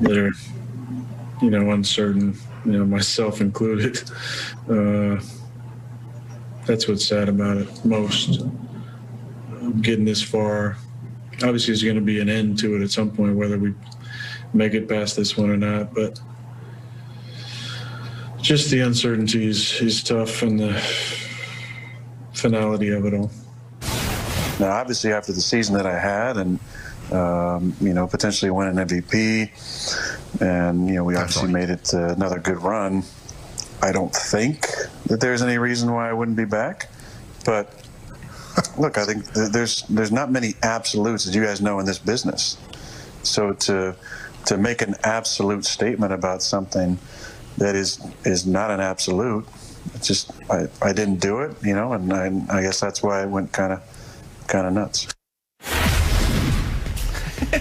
that are, uncertain, myself included. That's what's sad about it most. Getting this far, obviously there's going to be an end to it at some point, whether we make it past this one or not, but just the uncertainty is tough, and the finality of it all. Now, obviously, after the season that I had, and potentially win an MVP, and we obviously made it another good run. I don't think that there's any reason why I wouldn't be back, but look, I think there's not many absolutes, as you guys know, in this business. So to make an absolute statement about something that is not an absolute, it's just I didn't do it, and I guess that's why I went kind of nuts.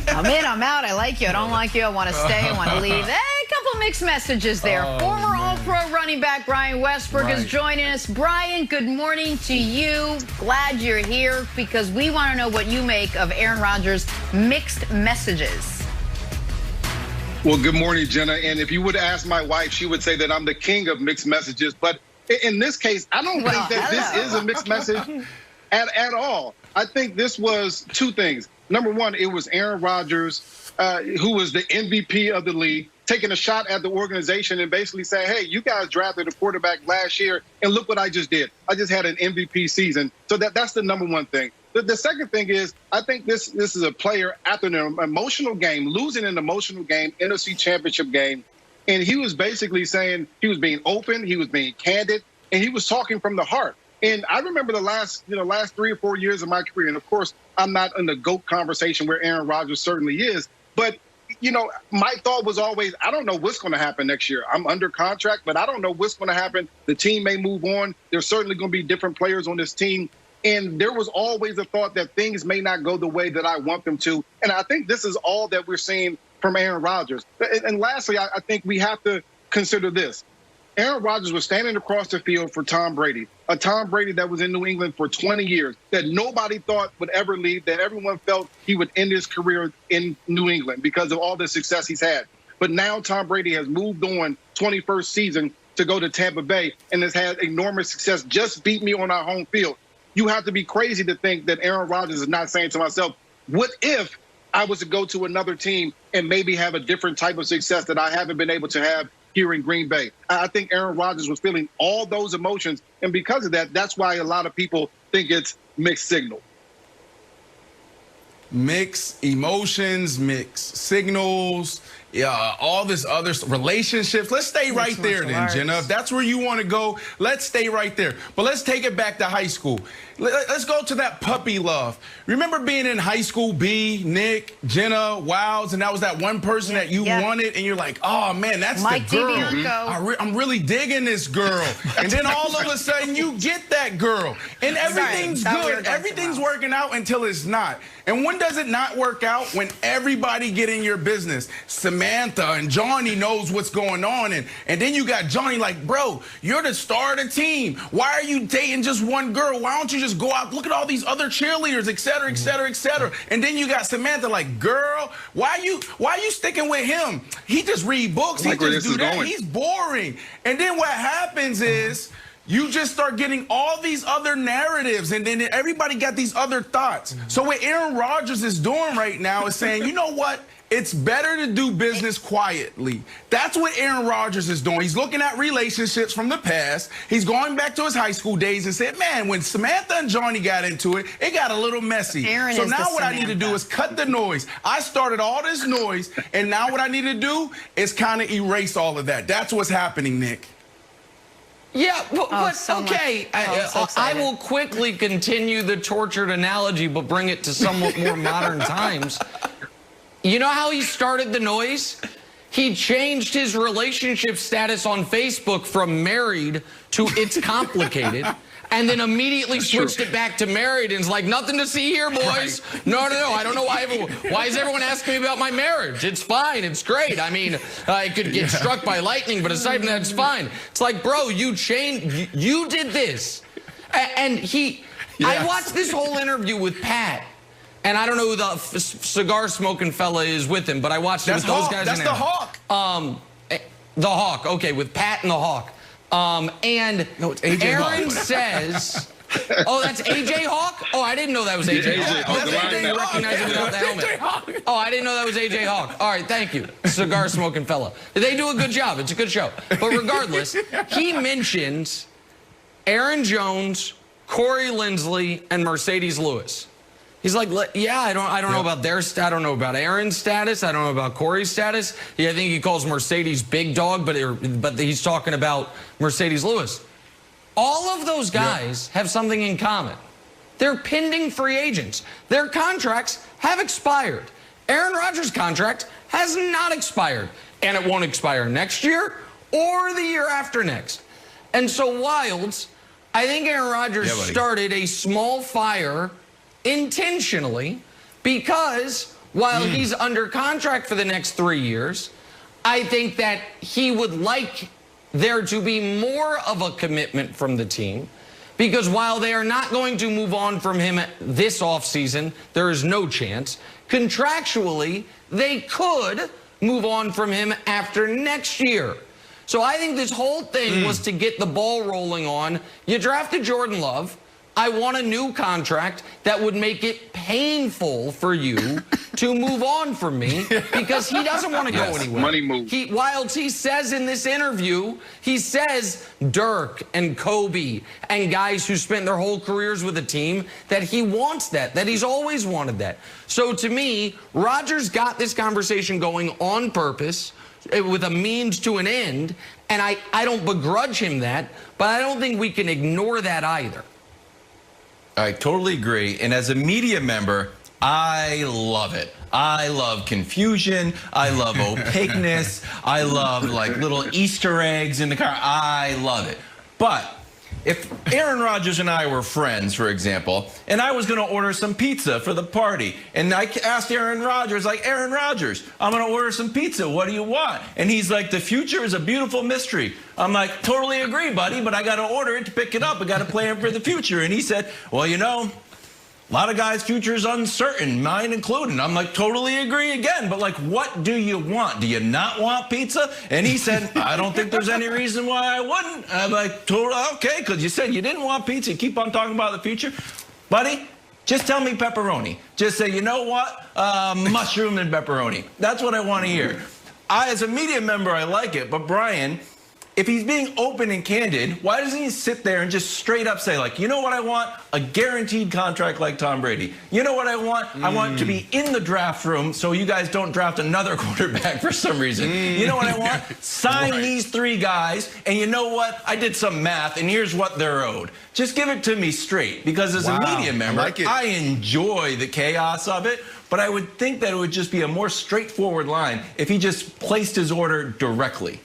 I'm in, I'm out. I like you, I don't like you, I want to stay, I want to leave. Hey, a couple mixed messages there. Former All-Pro running back Brian Westbrook is joining us. Brian, good morning to you. Glad you're here because we want to know what you make of Aaron Rodgers' mixed messages. Well, good morning, Jenna. And if you would ask my wife, she would say that I'm the king of mixed messages. But in this case, I don't think that this is a mixed message at all. I think this was two things. Number one, it was Aaron Rodgers, who was the MVP of the league, taking a shot at the organization and basically saying, hey, you guys drafted a quarterback last year, and look what I just did. I just had an MVP season. So that's the number one thing. The second thing is, I think this is a player after an emotional game, losing an emotional game, NFC Championship game, and he was basically saying he was being open, he was being candid, and he was talking from the heart. And I remember the last 3 or 4 years of my career, and of course, I'm not in the GOAT conversation where Aaron Rodgers certainly is, but my thought was always, I don't know what's going to happen next year. I'm under contract, but I don't know what's going to happen. The team may move on. There's certainly going to be different players on this team. And there was always a thought that things may not go the way that I want them to. And I think this is all that we're seeing from Aaron Rodgers. And lastly, I think we have to consider this. Aaron Rodgers was standing across the field for Tom Brady, a Tom Brady that was in New England for 20 years, that nobody thought would ever leave, that everyone felt he would end his career in New England because of all the success he's had. But now Tom Brady has moved on 21st season to go to Tampa Bay and has had enormous success, just beat me on our home field. You have to be crazy to think that Aaron Rodgers is not saying to myself, what if I was to go to another team and maybe have a different type of success that I haven't been able to have here in Green Bay? I think Aaron Rodgers was feeling all those emotions, and because of that, that's why a lot of people think it's mixed signal. Mixed emotions, mixed signals, all this other relationships. Let's stay right there then, Jenna. If that's where you want to go, let's stay right there. But let's take it back to high school. Let's go to that puppy love. Remember being in high school, B, Nick, Jenna, Wilds, and that was that one person that you wanted, and you're like, oh, man, that's Mike the girl. I'm really digging this girl. And then all of a sudden, you get that girl. And everything's good. Everything's working out until it's not. And when does it not work out? When everybody get in your business. Samantha and Johnny knows what's going on. And then you got Johnny like, bro, you're the star of the team. Why are you dating just one girl? Why don't you just go out, look at all these other cheerleaders, et cetera, et cetera, et cetera. And then you got Samantha like, girl, why you sticking with him? He just read books. He just do that. He's boring. And then what happens is, you just start getting all these other narratives, and then everybody got these other thoughts. So what Aaron Rodgers is doing right now is saying, you know what? It's better to do business quietly. That's what Aaron Rodgers is doing. He's looking at relationships from the past. He's going back to his high school days and said, man, when Samantha and Johnny got into it, it got a little messy. So now what I need to do is cut the noise. I started all this noise, and now what I need to do is kind of erase all of that. That's what's happening, Nick. Yeah, but okay, I will quickly continue the tortured analogy, but bring it to somewhat more modern times. You know how he started the noise? He changed his relationship status on Facebook from married to it's complicated, and then immediately switched it back to married and is like, nothing to see here, boys. No, I don't know why is everyone asking me about my marriage? It's fine, it's great. I mean, I could get struck by lightning, but aside from that, it's fine. It's like, bro, you changed, you did this. And I watched this whole interview with Pat, And I don't know who the cigar smoking fella is with him, but I watched it with those guys. That's the Hawk. The Hawk. Okay, with Pat and the Hawk. And no, it's AJ Aaron Hawk. says, oh, that's AJ Hawk? Oh, I didn't know that was AJ Hawk. Hawk. I didn't recognize him without the helmet. Oh, I didn't know that was AJ Hawk. All right, thank you, cigar smoking fella. They do a good job. It's a good show. But regardless, he mentions Aaron Jones, Corey Linsley, and Mercedes Lewis. He's like, yeah, I don't know about I don't know about Aaron's status. I don't know about Corey's status. Yeah, I think he calls Mercedes big dog, but he's talking about Mercedes Lewis. All of those guys have something in common. They're pending free agents. Their contracts have expired. Aaron Rodgers' contract has not expired, and it won't expire next year or the year after next. And so, Wilds, I think Aaron Rodgers started a small fire intentionally, because while he's under contract for the next 3 years, I think that he would like there to be more of a commitment from the team, because while they are not going to move on from him this offseason, there is no chance. Contractually, they could move on from him after next year. So I think this whole thing was to get the ball rolling on. You drafted Jordan Love. I want a new contract that would make it painful for you to move on from me, because he doesn't want to go anywhere. Money move. Wilds, he says in this interview, he says Dirk and Kobe and guys who spent their whole careers with a team, that he wants that he's always wanted that. So to me, Rodgers got this conversation going on purpose with a means to an end, and I don't begrudge him that, but I don't think we can ignore that either. I totally agree. And as a media member, I love it. I love confusion. I love opaqueness. I love like little Easter eggs in the car. I love it. But if Aaron Rodgers and I were friends, for example, and I was going to order some pizza for the party, and I asked Aaron Rodgers, like, Aaron Rodgers, I'm going to order some pizza. What do you want? And he's like, the future is a beautiful mystery. I'm like, totally agree, buddy, but I got to order it to pick it up. I got to plan for the future. And he said, well, you know, a lot of guys' future is uncertain, mine included. I'm like, totally agree again. But like, what do you want? Do you not want pizza? And he said, I don't think there's any reason why I wouldn't. I'm like, totally okay, because you said you didn't want pizza. You keep on talking about the future. Buddy, just tell me pepperoni. Just say, you know what? Mushroom and pepperoni. That's what I want to hear. As a media member, I like it. But Brian, if he's being open and candid, why doesn't he sit there and just straight up say, like, you know what I want? A guaranteed contract like Tom Brady. You know what I want? I want to be in the draft room so you guys don't draft another quarterback for some reason. You know what I want? Sign these 3 guys, and you know what? I did some math, and here's what they're owed. Just give it to me straight, because as a media member, I enjoy the chaos of it, but I would think that it would just be a more straightforward line if he just placed his order directly.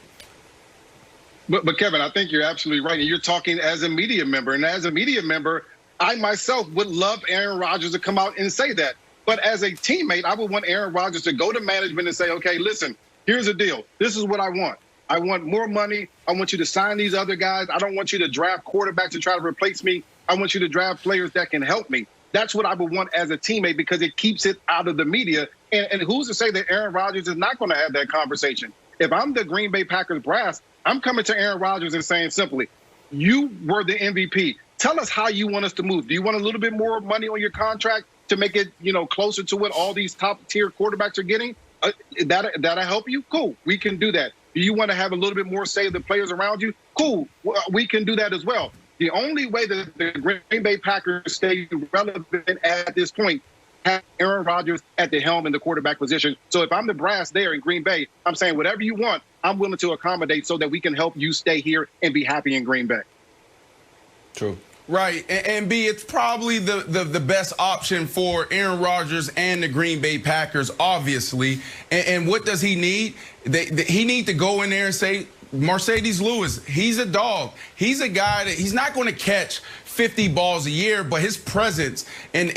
But Kevin, I think you're absolutely right. And you're talking as a media member. And as a media member, I myself would love Aaron Rodgers to come out and say that. But as a teammate, I would want Aaron Rodgers to go to management and say, okay, listen, here's the deal. This is what I want. I want more money. I want you to sign these other guys. I don't want you to draft quarterbacks to try to replace me. I want you to draft players that can help me. That's what I would want as a teammate, because it keeps it out of the media. And who's to say that Aaron Rodgers is not going to have that conversation? If I'm the Green Bay Packers brass, I'm coming to Aaron Rodgers and saying simply, you were the MVP. Tell us how you want us to move. Do you want a little bit more money on your contract to make it, you know, closer to what all these top-tier quarterbacks are getting? That'll help you? Cool. We can do that. Do you want to have a little bit more say of the players around you? Cool. We can do that as well. The only way that the Green Bay Packers stay relevant at this point have Aaron Rodgers at the helm in the quarterback position. So if I'm the brass there in Green Bay, I'm saying whatever you want, I'm willing to accommodate so that we can help you stay here and be happy in Green Bay. True. Right. And B, it's probably the best option for Aaron Rodgers and the Green Bay Packers, obviously. And what does he need? He needs to go in there and say, Mercedes Lewis, he's a dog. He's a guy that he's not going to catch 50 balls a year, but his presence and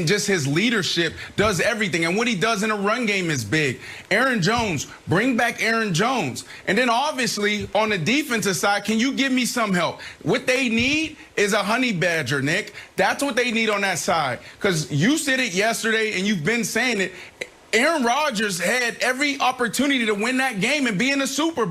just his leadership does everything. And what he does in a run game is big. Aaron Jones, bring back Aaron Jones. And then obviously on the defensive side, can you give me some help? What they need is a honey badger, Nick. That's what they need on that side. Because you said it yesterday and you've been saying it. Aaron Rodgers had every opportunity to win that game and be in the Super Bowl.